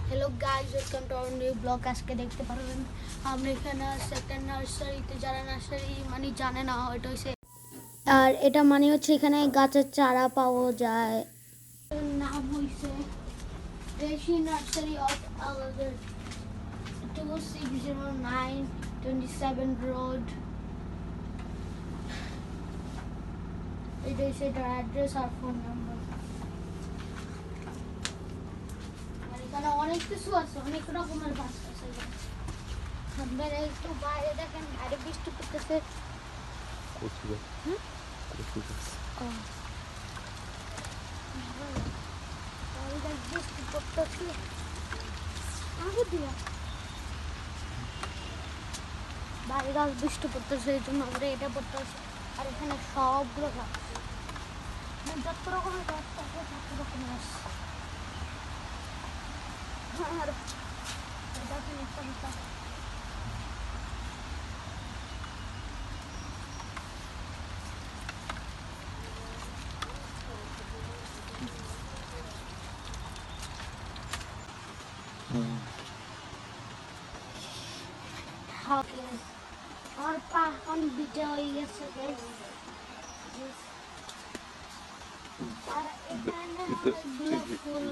Hello guys, welcome to our new blog. আজকে দেখতে পারবেন আমরা এখানে একটা নার্সারিতে, যারা নার্সারি মানে জানে না, এটা হচ্ছে আর এটা মানে হচ্ছে এখানে গাছের চারা পাওয়া যায়। এর নাম হইছে দেশি নার্সারি অফ আলাদার 2609 27 রোড। এটা হচ্ছে এটার অ্যাড্রেস আর ফোন নাম্বার। এখানে অনেক কিছু আছে, অনেক রকমের গাছ আছে। আপনারা একটু বাইরে দেখেন, বাইরে বৃষ্টি পড়তেছে। বৃষ্টি পড়তেছে বাইরে, গাছ বৃষ্টি পড়তেছে, এই জন্য আমরা এটা পড়তেছে। আর এখানে সবগুলো গাছ, যত রকমের গাছ আছে তত রকমের গাছ। আর দেখেন একটা গাছ আমার পা এখন বিটা হয়ে গেছে। আর এখানে অনেকগুলো ফুল।